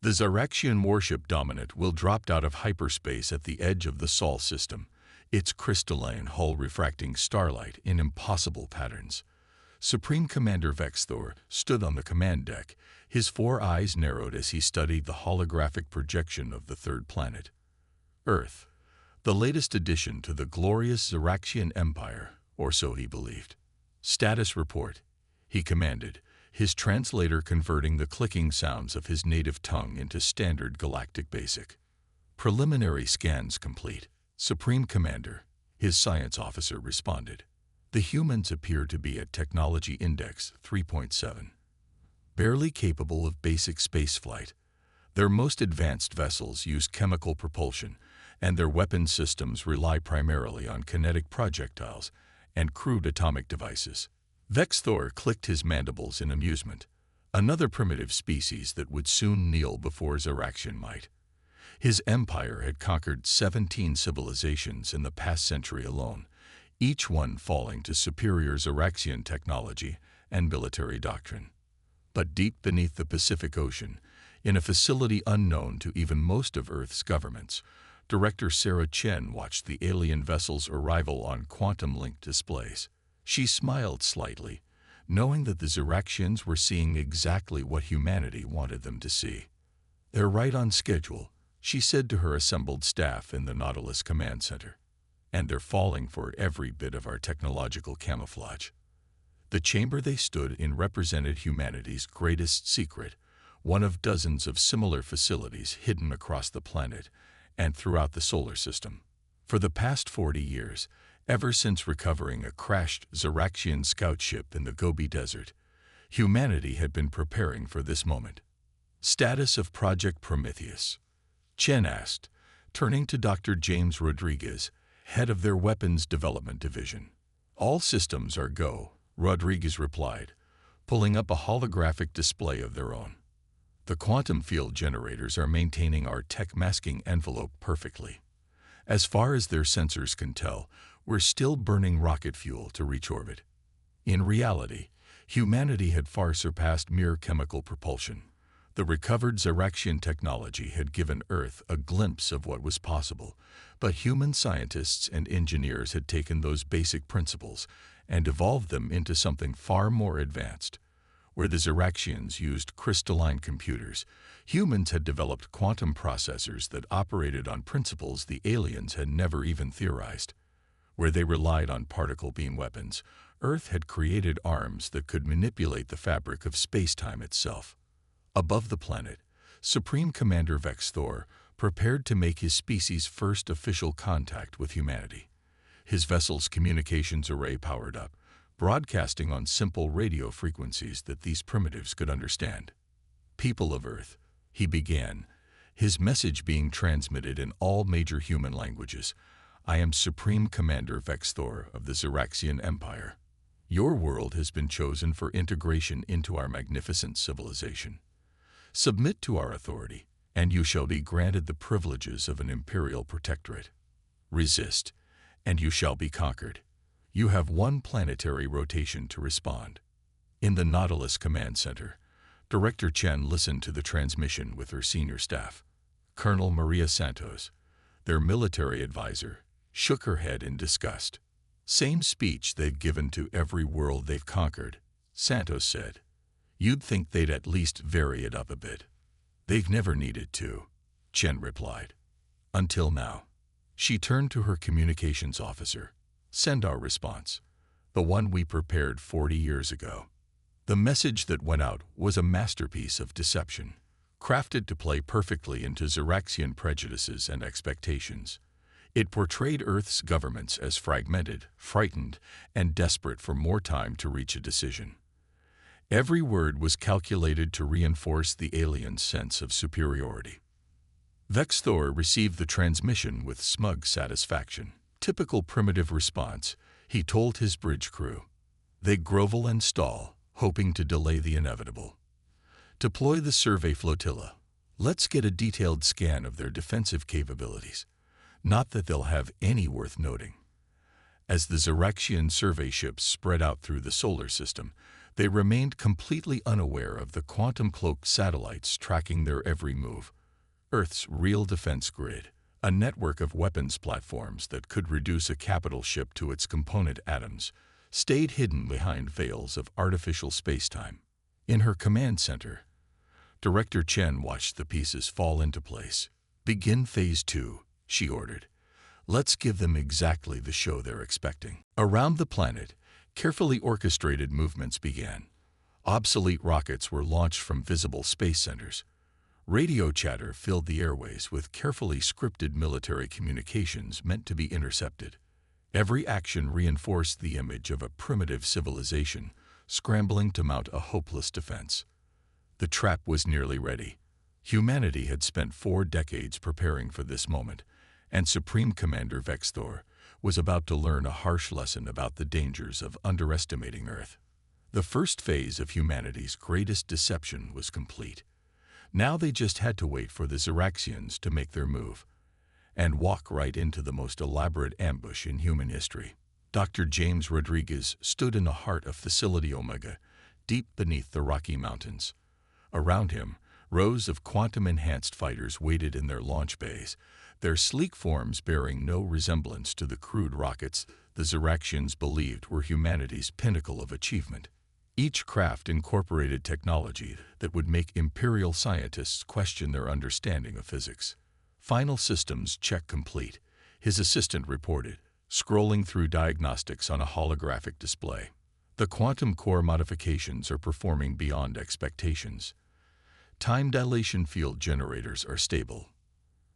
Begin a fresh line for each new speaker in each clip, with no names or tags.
The Zaraxian warship Dominant will dropped out of hyperspace at the edge of the Sol system, its crystalline hull refracting starlight in impossible patterns. Supreme Commander Vexthor stood on the command deck, his 4 eyes narrowed as he studied the holographic projection of the third planet. Earth, the latest addition to the glorious Zaraxian Empire, or so he believed. Status report, he commanded, his translator converting the clicking sounds of his native tongue into standard galactic basic. Preliminary scans complete, Supreme Commander, his science officer responded. The humans appear to be at Technology Index 3.7. Barely capable of basic spaceflight, their most advanced vessels use chemical propulsion, and their weapon systems rely primarily on kinetic projectiles and crude atomic devices. Vexthor clicked his mandibles in amusement, another primitive species that would soon kneel before Zaraxian might. His empire had conquered 17 civilizations in the past century alone, each one falling to superior Zaraxian technology and military doctrine. But deep beneath the Pacific Ocean, in a facility unknown to even most of Earth's governments, Director Sarah Chen watched the alien vessel's arrival on quantum-linked displays. She smiled slightly, knowing that the Zaraxians were seeing exactly what humanity wanted them to see. "They're right on schedule," she said to her assembled staff in the Nautilus Command Center. "And they're falling for every bit of our technological camouflage." The chamber they stood in represented humanity's greatest secret, one of dozens of similar facilities hidden across the planet and throughout the solar system. For the past 40 years, ever since recovering a crashed Zaraxian scout ship in the Gobi Desert, humanity had been preparing for this moment. Status of Project Prometheus, Chen asked, turning to Dr. James Rodriguez, head of their Weapons Development Division. "All systems are go," Rodriguez replied, pulling up a holographic display of their own. "The quantum field generators are maintaining our tech masking envelope perfectly. As far as their sensors can tell, we're still burning rocket fuel to reach orbit." In reality, humanity had far surpassed mere chemical propulsion. The recovered Zaraxian technology had given Earth a glimpse of what was possible, but human scientists and engineers had taken those basic principles and evolved them into something far more advanced. Where the Zaraxians used crystalline computers, humans had developed quantum processors that operated on principles the aliens had never even theorized. Where they relied on particle beam weapons, Earth had created arms that could manipulate the fabric of space-time itself. Above the planet, Supreme Commander Vexthor prepared to make his species' first official contact with humanity. His vessel's communications array powered up, broadcasting on simple radio frequencies that these primitives could understand. "People of Earth," he began, his message being transmitted in all major human languages, "I am Supreme Commander Vexthor of the Zaraxian Empire. Your world has been chosen for integration into our magnificent civilization. Submit to our authority, and you shall be granted the privileges of an imperial protectorate. Resist, and you shall be conquered. You have one planetary rotation to respond." In the Nautilus Command Center, Director Chen listened to the transmission with her senior staff. Colonel Maria Santos, their military advisor, shook her head in disgust. "Same speech they've given to every world they've conquered," Santos said. "You'd think they'd at least vary it up a bit." "They've never needed to," Chen replied. "Until now." She turned to her communications officer. "Send our response, the one we prepared 40 years ago." The message that went out was a masterpiece of deception, crafted to play perfectly into Zaraxian prejudices and expectations. It portrayed Earth's governments as fragmented, frightened, and desperate for more time to reach a decision. Every word was calculated to reinforce the alien's sense of superiority. Vexthor received the transmission with smug satisfaction. Typical primitive response, he told his bridge crew. They grovel and stall, hoping to delay the inevitable. Deploy the survey flotilla. Let's get a detailed scan of their defensive capabilities. Not that they'll have any worth noting. As the Zaraxian survey ships spread out through the solar system, They remained completely unaware of the quantum-cloaked satellites tracking their every move. Earth's real defense grid, a network of weapons platforms that could reduce a capital ship to its component atoms, stayed hidden behind veils of artificial spacetime. In her command center, Director Chen watched the pieces fall into place. "Begin Phase 2, she ordered. "Let's give them exactly the show they're expecting." Around the planet, carefully orchestrated movements began. Obsolete rockets were launched from visible space centers. Radio chatter filled the airways with carefully scripted military communications meant to be intercepted. Every action reinforced the image of a primitive civilization scrambling to mount a hopeless defense. The trap was nearly ready. Humanity had spent 4 decades preparing for this moment, and Supreme Commander Vexthor was about to learn a harsh lesson about the dangers of underestimating Earth. The first phase of humanity's greatest deception was complete. Now they just had to wait for the Xeraxians to make their move and walk right into the most elaborate ambush in human history. Dr. James Rodriguez stood in the heart of Facility Omega, deep beneath the Rocky Mountains. Around him, rows of quantum-enhanced fighters waited in their launch bays, their sleek forms bearing no resemblance to the crude rockets the Xeraxians believed were humanity's pinnacle of achievement. Each craft incorporated technology that would make Imperial scientists question their understanding of physics. "Final systems check complete," his assistant reported, scrolling through diagnostics on a holographic display. "The quantum core modifications are performing beyond expectations. Time dilation field generators are stable."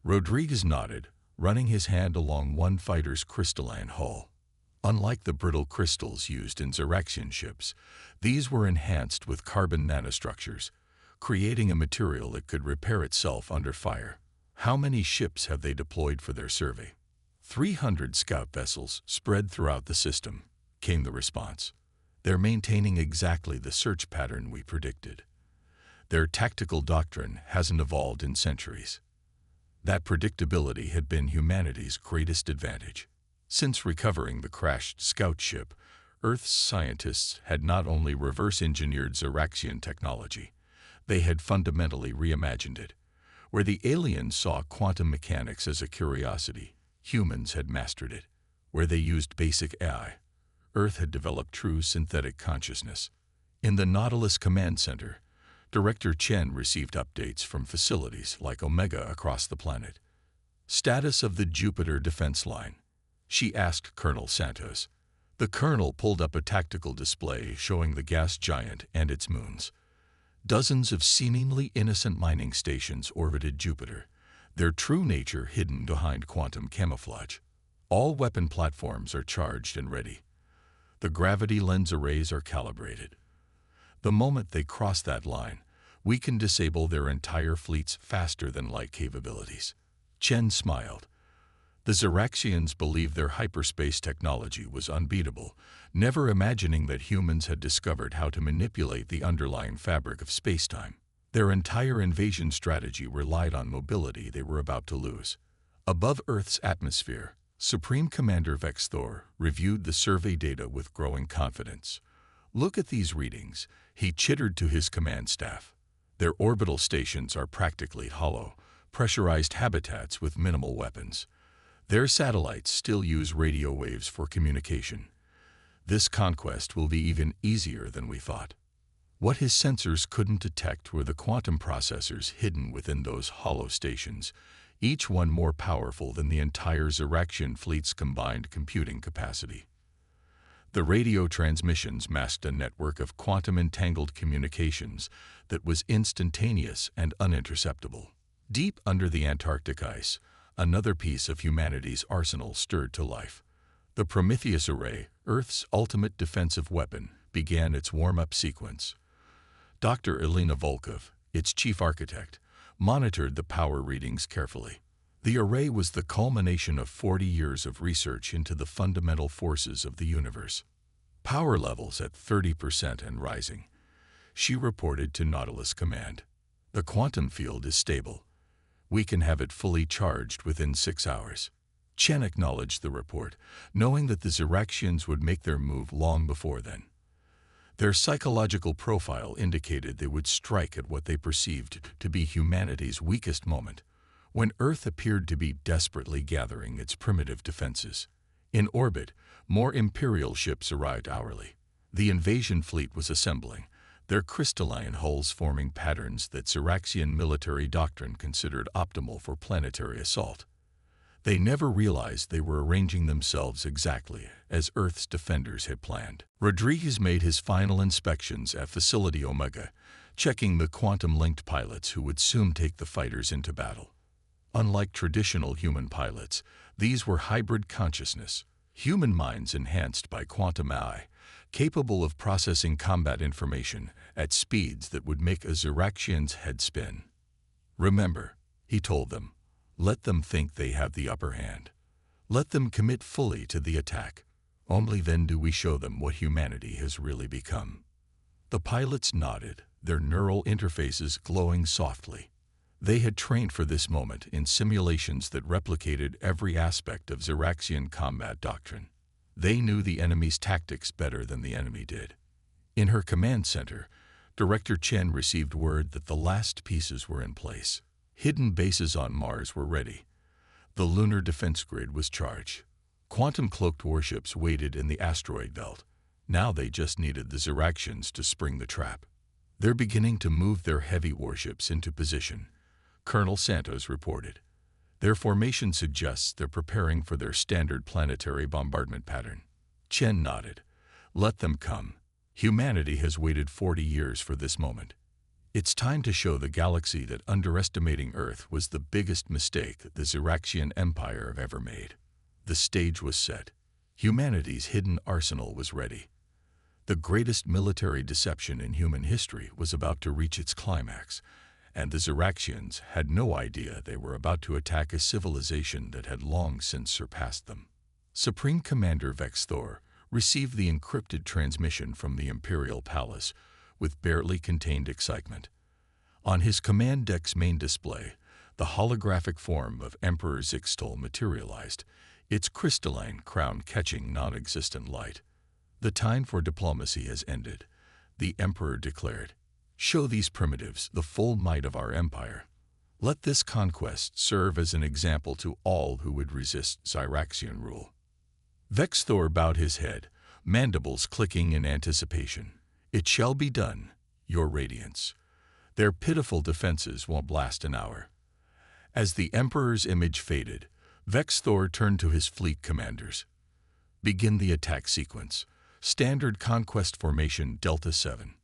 Rodriguez nodded, running his hand along one fighter's crystalline hull. Unlike the brittle crystals used in Xeraxian ships, these were enhanced with carbon nanostructures, creating a material that could repair itself under fire. "How many ships have they deployed for their survey?" 300 scout vessels spread throughout the system, came the response. "They're maintaining exactly the search pattern we predicted. Their tactical doctrine hasn't evolved in centuries." That predictability had been humanity's greatest advantage. Since recovering the crashed scout ship, Earth's scientists had not only reverse-engineered Xeraxian technology, they had fundamentally reimagined it. Where the aliens saw quantum mechanics as a curiosity, humans had mastered it. Where they used basic AI, Earth had developed true synthetic consciousness. In the Nautilus Command Center, Director Chen received updates from facilities like Omega across the planet. "Status of the Jupiter defense line," she asked Colonel Santos. The colonel pulled up a tactical display showing the gas giant and its moons. Dozens of seemingly innocent mining stations orbited Jupiter, their true nature hidden behind quantum camouflage. All weapon platforms are charged and ready. The gravity lens arrays are calibrated. The moment they cross that line, we can disable their entire fleet's faster-than-light capabilities. Chen smiled. The Xeraxians believed their hyperspace technology was unbeatable, never imagining that humans had discovered how to manipulate the underlying fabric of spacetime. Their entire invasion strategy relied on mobility they were about to lose. Above Earth's atmosphere, Supreme Commander Vexthor reviewed the survey data with growing confidence. "Look at these readings," he chittered to his command staff. "Their orbital stations are practically hollow, pressurized habitats with minimal weapons. Their satellites still use radio waves for communication. This conquest will be even easier than we thought." What his sensors couldn't detect were the quantum processors hidden within those hollow stations, each one more powerful than the entire Xeraxian fleet's combined computing capacity. The radio transmissions masked a network of quantum-entangled communications that was instantaneous and uninterceptable. Deep under the Antarctic ice, another piece of humanity's arsenal stirred to life. The Prometheus Array, Earth's ultimate defensive weapon, began its warm-up sequence. Dr. Elena Volkov, its chief architect, monitored the power readings carefully. The array was the culmination of 40 years of research into the fundamental forces of the universe. "Power levels at 30% and rising," she reported to Nautilus Command. "The quantum field is stable. We can have it fully charged within 6 hours." Chen acknowledged the report, knowing that the Xeraxians would make their move long before then. Their psychological profile indicated they would strike at what they perceived to be humanity's weakest moment, when Earth appeared to be desperately gathering its primitive defenses. In orbit, more Imperial ships arrived hourly. The invasion fleet was assembling, their crystalline hulls forming patterns that Xeraxian military doctrine considered optimal for planetary assault. They never realized they were arranging themselves exactly as Earth's defenders had planned. Rodriguez made his final inspections at Facility Omega, checking the quantum-linked pilots who would soon take the fighters into battle. Unlike traditional human pilots, these were hybrid consciousness, human minds enhanced by quantum AI, capable of processing combat information at speeds that would make a Xeraxian's head spin. "Remember," he told them, "let them think they have the upper hand. Let them commit fully to the attack. Only then do we show them what humanity has really become." The pilots nodded, their neural interfaces glowing softly. They had trained for this moment in simulations that replicated every aspect of Xeraxian combat doctrine. They knew the enemy's tactics better than the enemy did. In her command center, Director Chen received word that the last pieces were in place. Hidden bases on Mars were ready. The lunar defense grid was charged. Quantum-cloaked warships waited in the asteroid belt. Now they just needed the Xeraxians to spring the trap. "They're beginning to move their heavy warships into position," Colonel Santos reported. "Their formation suggests they're preparing for their standard planetary bombardment pattern." Chen nodded. "Let them come. Humanity has waited 40 years for this moment. It's time to show the galaxy that underestimating Earth was the biggest mistake the Xeraxian Empire have ever made." The stage was set. Humanity's hidden arsenal was ready. The greatest military deception in human history was about to reach its climax, and the Xeraxians had no idea they were about to attack a civilization that had long since surpassed them. Supreme Commander Vex Thor received the encrypted transmission from the Imperial Palace with barely contained excitement. On his command deck's main display, the holographic form of Emperor Zixtol materialized, its crystalline crown catching non-existent light. "The time for diplomacy has ended," the Emperor declared. "Show these primitives the full might of our empire. Let this conquest serve as an example to all who would resist Xeraxian rule." Vex Thor bowed his head, mandibles clicking in anticipation. "It shall be done, Your Radiance. Their pitiful defenses won't last an hour." As the Emperor's image faded, Vex Thor turned to his fleet commanders. "Begin the attack sequence. Standard Conquest Formation Delta 7.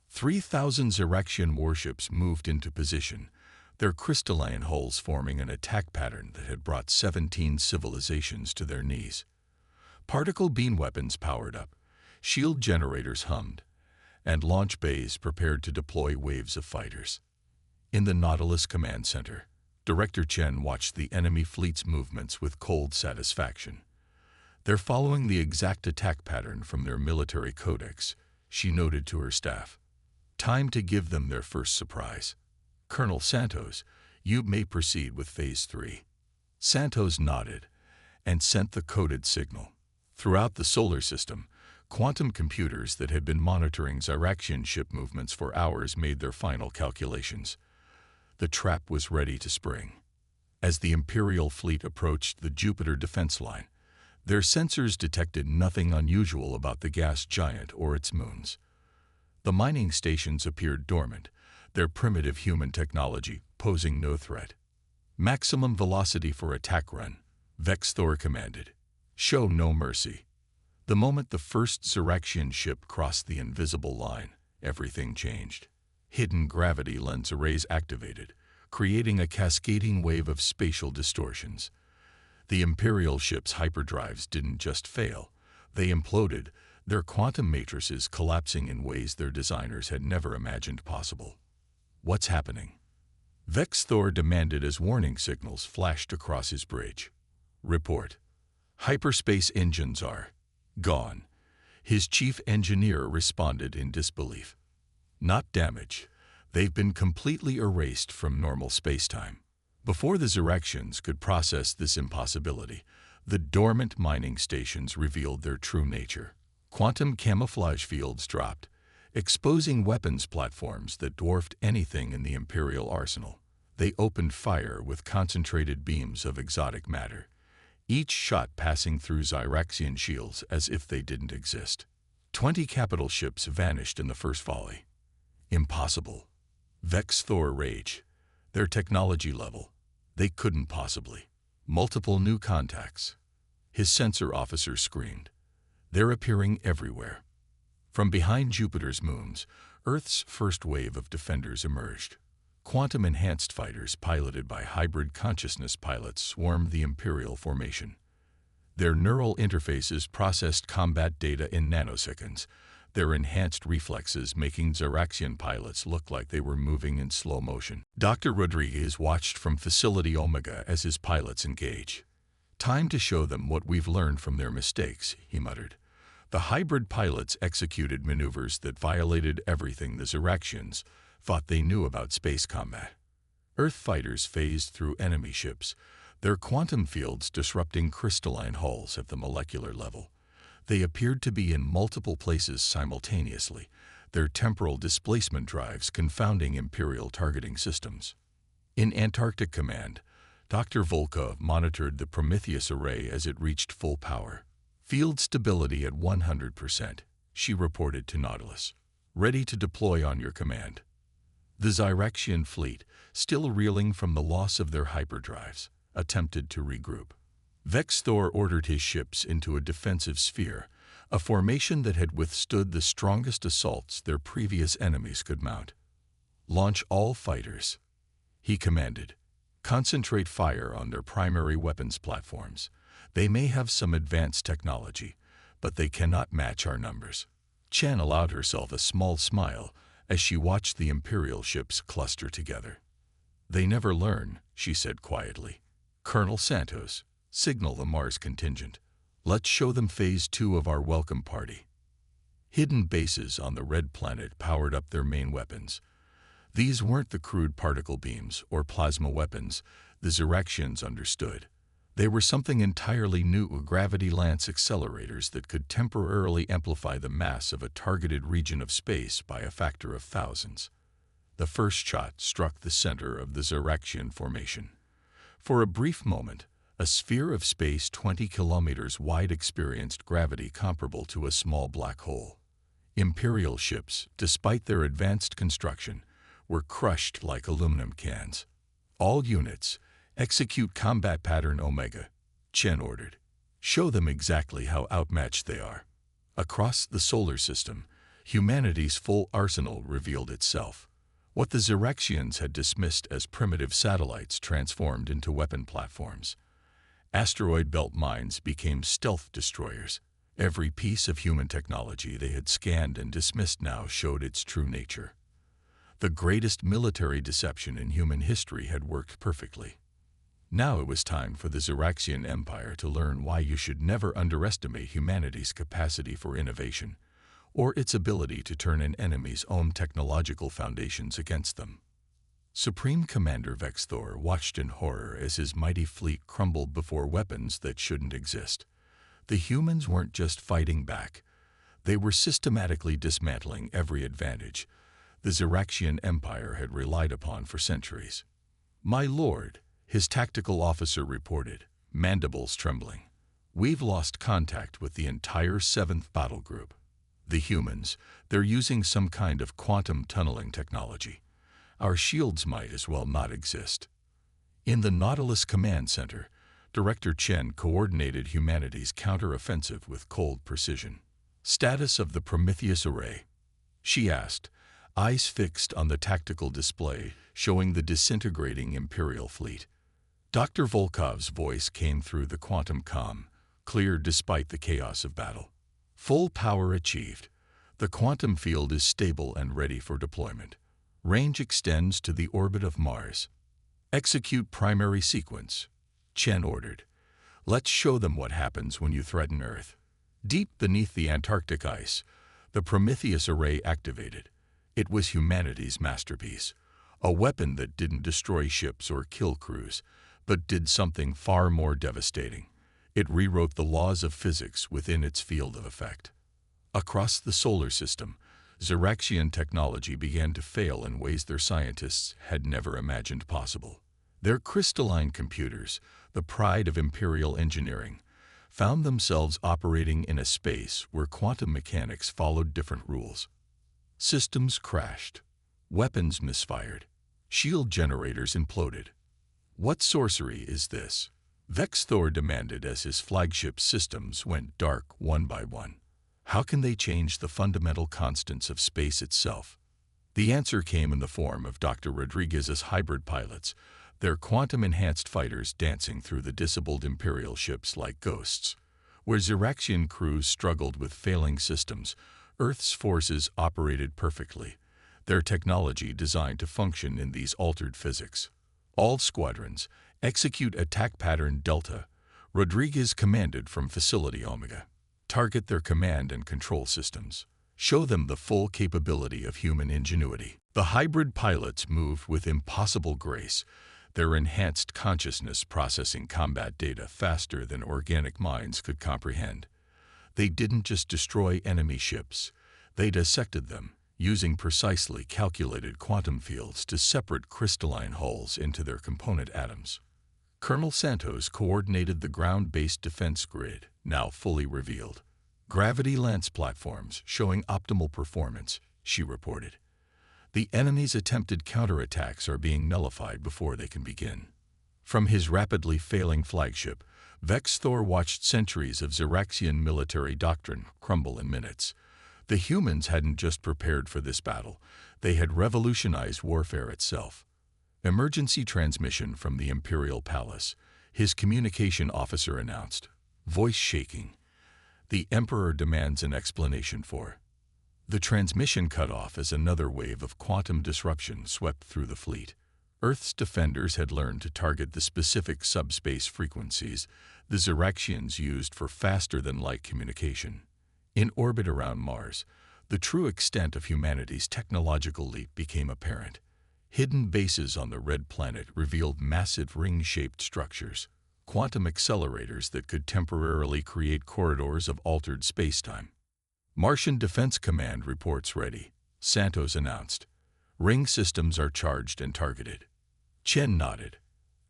3,000 Xeraxian warships moved into position, their crystalline hulls forming an attack pattern that had brought 17 civilizations to their knees. Particle beam weapons powered up, shield generators hummed, and launch bays prepared to deploy waves of fighters. In the Nautilus Command Center, Director Chen watched the enemy fleet's movements with cold satisfaction. "They're following the exact attack pattern from their military codex," she noted to her staff. "Time to give them their first surprise. Colonel Santos, you may proceed with Phase 3. Santos nodded and sent the coded signal. Throughout the solar system, quantum computers that had been monitoring Xeraxian ship movements for hours made their final calculations. The trap was ready to spring. As the Imperial fleet approached the Jupiter defense line, their sensors detected nothing unusual about the gas giant or its moons. The mining stations appeared dormant, their primitive human technology posing no threat. "Maximum velocity for attack run," Vex Thor commanded. "Show no mercy." The moment the first Xeraxian ship crossed the invisible line, everything changed. Hidden gravity lens arrays activated, creating a cascading wave of spatial distortions. The Imperial ship's hyperdrives didn't just fail, they imploded, their quantum matrices collapsing in ways their designers had never imagined possible. "What's happening?" Vex Thor demanded as warning signals flashed across his bridge. "Report. Hyperspace engines are gone." His chief engineer responded in disbelief. "Not damage. They've been completely erased from normal spacetime." Before the Xeraxians could process this impossibility, the dormant mining stations revealed their true nature. Quantum camouflage fields dropped, exposing weapons platforms that dwarfed anything in the Imperial arsenal. They opened fire with concentrated beams of exotic matter, each shot passing through Zyraxian shields as if they didn't exist. 20 capital ships vanished in the first volley. Impossible. Vex Thor rage. Their technology level. They couldn't possibly. Multiple new contacts. His sensor officer screamed. They're appearing everywhere. From behind Jupiter's moons, Earth's first wave of defenders emerged. Quantum-enhanced fighters piloted by hybrid consciousness pilots swarmed the Imperial formation. Their neural interfaces processed combat data in nanoseconds, their enhanced reflexes making Zyraxian pilots look like they were moving in slow motion. Dr. Rodriguez watched from Facility Omega as his pilots engage. "Time to show them what we've learned from their mistakes," he muttered. The hybrid pilots executed maneuvers that violated everything the Zyraxians thought they knew about space combat. Earth fighters phased through enemy ships, their quantum fields disrupting crystalline hulls at the molecular level. They appeared to be in multiple places simultaneously, their temporal displacement drives confounding Imperial targeting systems. In Antarctic Command, Dr. Volkov monitored the Prometheus array as it reached full power. "Field stability at 100%, she reported to Nautilus. "Ready to deploy on your command." The Zyraxian fleet, still reeling from the loss of their hyperdrives, attempted to regroup. Vex Thor ordered his ships into a defensive sphere, a formation that had withstood the strongest assaults their previous enemies could mount. "Launch all fighters," he commanded. "Concentrate fire on their primary weapons platforms. They may have some advanced technology, but they cannot match our numbers." Chen allowed herself a small smile as she watched the Imperial ships cluster together. "They never learn," she said quietly. "Colonel Santos, signal the Mars contingent. Let's show them Phase 2 of our welcome party." Hidden bases on the red planet powered up their main weapons. These weren't the crude particle beams or plasma weapons the Zyraxians understood. They were something entirely new, gravity lance accelerators that could temporarily amplify the mass of a targeted region of space by a factor of thousands. The first shot struck the center of the Zyraxian formation. For a brief moment, a sphere of space 20 kilometers wide experienced gravity comparable to a small black hole. Imperial ships, despite their advanced construction, were crushed like aluminum cans. "All units, execute combat pattern Omega," Chen ordered. "Show them exactly how outmatched they are." Across the solar system, humanity's full arsenal revealed itself. What the Zyraxians had dismissed as primitive satellites transformed into weapon platforms. Asteroid belt mines became stealth destroyers. Every piece of human technology they had scanned and dismissed now showed its true nature. The greatest military deception in human history had worked perfectly. Now it was time for the Zyraxian Empire to learn why you should never underestimate humanity's capacity for innovation, or its ability to turn an enemy's own technological foundations against them. Supreme Commander Vex Thor watched in horror as his mighty fleet crumbled before weapons that shouldn't exist. The humans weren't just fighting back. They were systematically dismantling every advantage the Zyraxian Empire had relied upon for centuries. "My lord," his tactical officer reported, mandibles trembling. "We've lost contact with the entire 7th Battle Group. The humans, they're using some kind of quantum tunneling technology. Our shields might as well not exist." In the Nautilus Command Center, Director Chen coordinated humanity's counter-offensive with cold precision. "Status of the Prometheus array?" she asked, eyes fixed on the tactical display showing the disintegrating Imperial fleet. Dr. Volkov's voice came through the quantum comm, clear despite the chaos of battle. "Full power achieved. The quantum field is stable and ready for deployment. Range extends to the orbit of Mars. Execute primary sequence," Chen ordered. "Let's show them what happens when you threaten Earth." Deep beneath the Antarctic ice, the Prometheus array activated. It was humanity's masterpiece, a weapon that didn't destroy ships or kill crews, but did something far more devastating. It rewrote the laws of physics within its field of effect. Across the solar system, Xeraxian technology began to fail in ways their scientists had never imagined possible. Their crystalline computers, the pride of Imperial engineering, found themselves operating in a space where quantum mechanics followed different rules. Systems crashed, weapons misfired, shield generators imploded. What sorcery is this? Vexthor demanded as his flagship systems went dark one by one. How can they change the fundamental constants of space itself? The answer came in the form of Dr. Rodriguez's hybrid pilots, their quantum-enhanced fighters dancing through the disabled Imperial ships like ghosts. Where Xeraxian crews struggled with failing systems, Earth's forces operated perfectly, their technology designed to function in these altered physics. All squadrons, execute attack pattern Delta. Rodriguez commanded from Facility Omega. Target their command and control systems. Show them the full capability of human ingenuity. The hybrid pilots moved with impossible grace, their enhanced consciousness processing combat data faster than organic minds could comprehend. They didn't just destroy enemy ships, they dissected them, using precisely calculated quantum fields to separate crystalline hulls into their component atoms. Colonel Santos coordinated the ground-based defense grid, now fully revealed. Gravity lance platforms showing optimal performance, she reported. The enemy's attempted counterattacks are being nullified before they can begin. From his rapidly failing flagship, Vexthor watched centuries of Xeraxian military doctrine crumble in minutes. The humans hadn't just prepared for this battle, they had revolutionized warfare itself. Emergency transmission from the Imperial Palace, his communication officer announced, voice shaking. The Emperor demands an explanation for. The transmission cut off as another wave of quantum disruption swept through the fleet. Earth's defenders had learned to target the specific subspace frequencies the Xeraxians used for faster-than-light communication. In orbit around Mars, the true extent of humanity's technological leap became apparent. Hidden bases on the red planet revealed massive ring-shaped structures, quantum accelerators that could temporarily create corridors of altered spacetime. Martian Defense Command reports ready, Santos announced. Ring systems are charged and targeted. Chen nodded.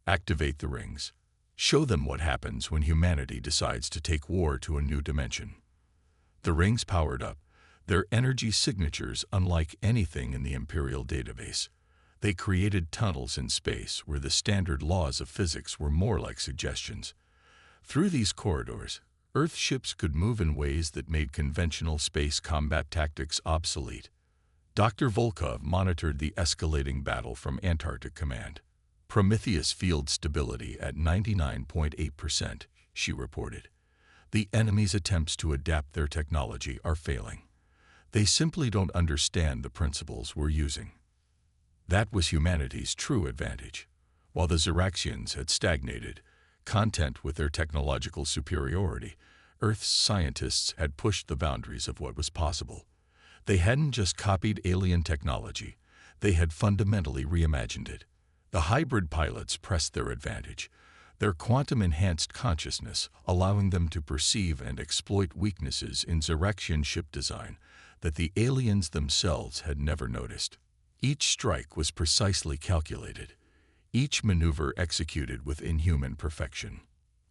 Activate the rings. Show them what happens when humanity decides to take war to a new dimension. The rings powered up, their energy signatures unlike anything in the Imperial database. They created tunnels in space where the standard laws of physics were more like suggestions. Through these corridors, Earth ships could move in ways that made conventional space combat tactics obsolete. Dr. Volkov monitored the escalating battle from Antarctic Command. Prometheus field stability at 99.8%, she reported. The enemy's attempts to adapt their technology are failing. They simply don't understand the principles we're using. That was humanity's true advantage. While the Xeraxians had stagnated, content with their technological superiority, Earth's scientists had pushed the boundaries of what was possible. They hadn't just copied alien technology, they had fundamentally reimagined it. The hybrid pilots pressed their advantage, their quantum-enhanced consciousness allowing them to perceive and exploit weaknesses in Xeraxian ship design that the aliens themselves had never noticed. Each strike was precisely calculated, each maneuver executed with inhuman perfection.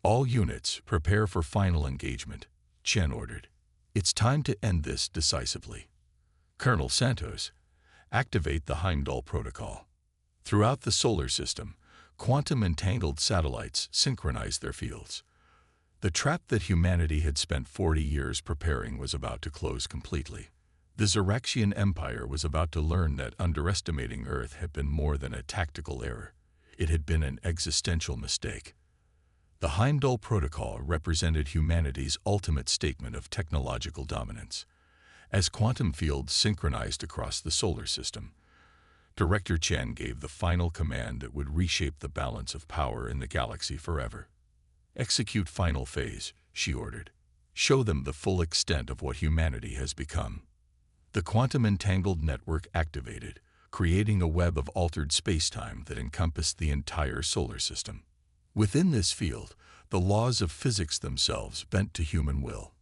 All units prepare for final engagement, Chen ordered. It's time to end this decisively. Colonel Santos, activate the Heimdall Protocol. Throughout the solar system, quantum-entangled satellites synchronized their fields. The trap that humanity had spent 40 years preparing was about to close completely. The Xeraxian Empire was about to learn that underestimating Earth had been more than a tactical error. It had been an existential mistake. The Heimdall Protocol represented humanity's ultimate statement of technological dominance. As quantum fields synchronized across the solar system, Director Chen gave the final command that would reshape the balance of power in the galaxy forever. Execute final phase, she ordered. Show them the full extent of what humanity has become. The quantum-entangled network activated, creating a web of altered spacetime that encompassed the entire solar system. Within this field, the laws of physics themselves bent to human will.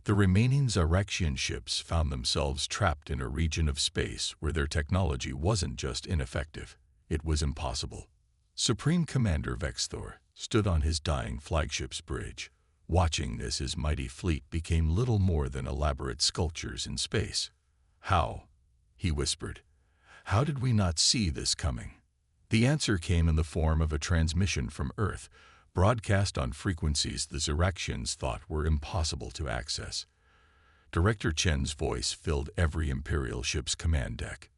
The remaining Zyraxian ships found themselves trapped in a region of space where their technology wasn't just ineffective, it was impossible. Supreme Commander Vexthor stood on his dying flagship's bridge, watching as his mighty fleet became little more than elaborate sculptures in space. "How?" he whispered. "How did we not see this coming?" The answer came in the form of a transmission from Earth, broadcast on frequencies the Zyraxians thought were impossible to access. Director Chen's voice filled every Imperial ship's command deck.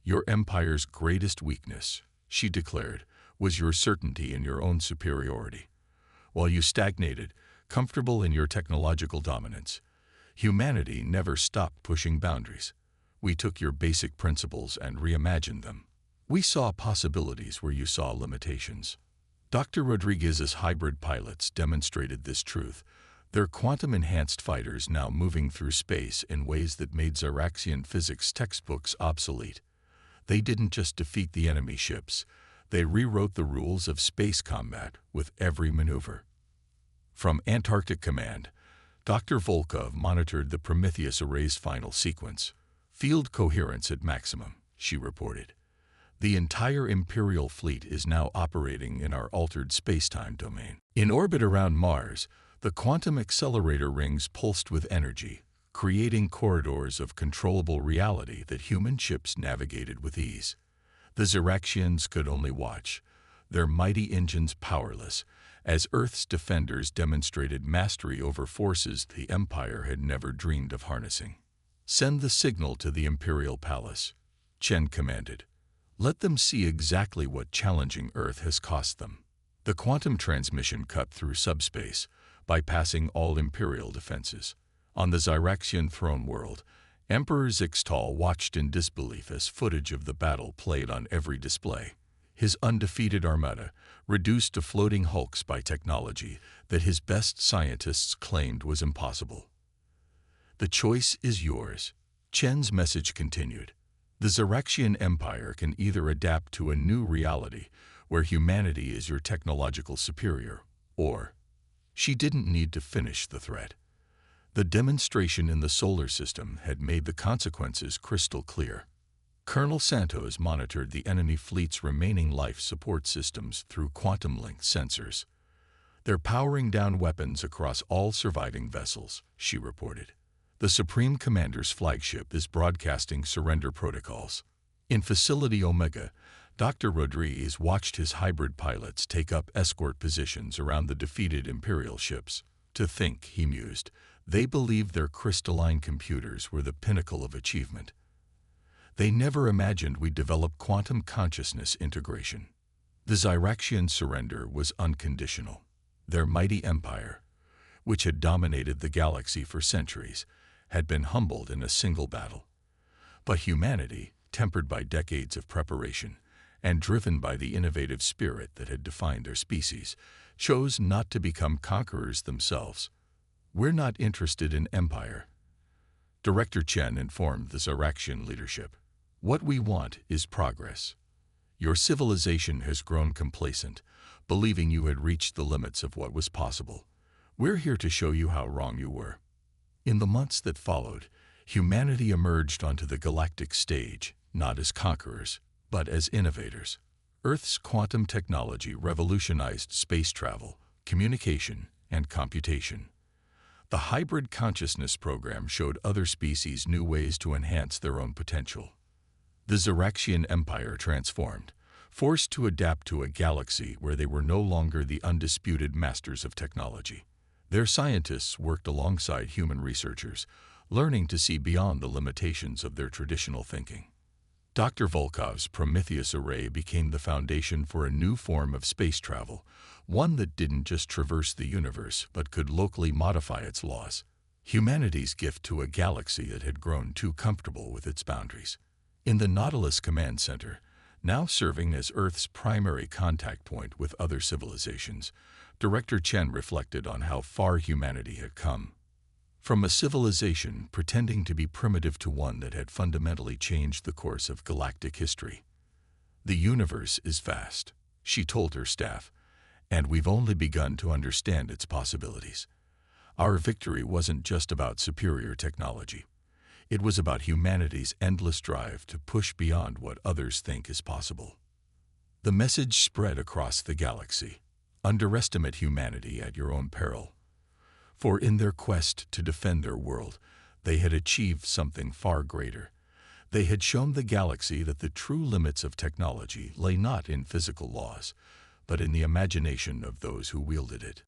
"Your Empire's greatest weakness," she declared, "was your certainty in your own superiority. While you stagnated, comfortable in your technological dominance, humanity never stopped pushing boundaries. We took your basic principles and reimagined them. We saw possibilities where you saw limitations." Dr. Rodriguez's hybrid pilots demonstrated this truth, their quantum-enhanced fighters now moving through space in ways that made Zyraxian physics textbooks obsolete. They didn't just defeat the enemy ships, they rewrote the rules of space combat with every maneuver. From Antarctic Command, Dr. Volkov monitored the Prometheus array's final sequence. "Field coherence at maximum," she reported. "The entire Imperial fleet is now operating in our altered space-time domain. In orbit around Mars, the quantum accelerator rings pulsed with energy, creating corridors of controllable reality that human ships navigated with ease. The Zyraxians could only watch, their mighty engines powerless, as Earth's defenders demonstrated mastery over forces the Empire had never dreamed of harnessing. "Send the signal to the Imperial Palace," Chen commanded. "Let them see exactly what challenging Earth has cost them." The quantum transmission cut through subspace, bypassing all Imperial defenses. On the Zyraxian throne world, Emperor Zixtal watched in disbelief as footage of the battle played on every display. His undefeated armada, reduced to floating hulks by technology that his best scientists claimed was impossible. "The choice is yours," Chen's message continued. "The Zyraxian Empire can either adapt to a new reality where humanity is your technological superior, or—" She didn't need to finish the threat. The demonstration in the solar system had made the consequences crystal clear. Colonel Santos monitored the enemy fleet's remaining life support systems through quantum-linked sensors. "They're powering down weapons across all surviving vessels," she reported. "The Supreme Commander's flagship is broadcasting surrender protocols." In Facility Omega, Dr. Rodriguez watched his hybrid pilots take up escort positions around the defeated Imperial ships. "To think," he mused, "they believed their crystalline computers were the pinnacle of achievement. They never imagined we'd develop quantum consciousness integration." The Zyraxian surrender was unconditional. Their mighty empire, which had dominated the galaxy for centuries, had been humbled in a single battle. But humanity, tempered by decades of preparation and driven by the innovative spirit that had defined their species, chose not to become conquerors themselves. "We're not interested in empire," Director Chen informed the Zyraxian leadership. "What we want is progress. Your civilization has grown complacent, believing you had reached the limits of what was possible. We're here to show you how wrong you were." In the months that followed, humanity emerged onto the galactic stage, not as conquerors, but as innovators. Earth's quantum technology revolutionized space travel, communication, and computation. The Hybrid Consciousness program showed other species new ways to enhance their own potential. The Zyraxian Empire transformed, forced to adapt to a galaxy where they were no longer the undisputed masters of technology. Their scientists worked alongside human researchers, learning to see beyond the limitations of their traditional thinking. Dr. Volkov's Prometheus array became the foundation for a new form of space travel, one that didn't just traverse the universe but could locally modify its laws. Humanity's gift to a galaxy that had grown too comfortable with its boundaries. In the Nautilus Command Center, now serving as Earth's primary contact point with other civilizations, Director Chen reflected on how far humanity had come. From a civilization pretending to be primitive to one that had fundamentally changed the course of galactic history. "The universe is vast," she told her staff, "and we've only begun to understand its possibilities. Our victory wasn't just about superior technology. It was about humanity's endless drive to push beyond what others think is possible. The message spread across the galaxy. Underestimate humanity at your own peril. For in their quest to defend their world, they had achieved something far greater. They had shown the galaxy that the true limits of technology lay not in physical laws, but in the imagination of those who wielded it.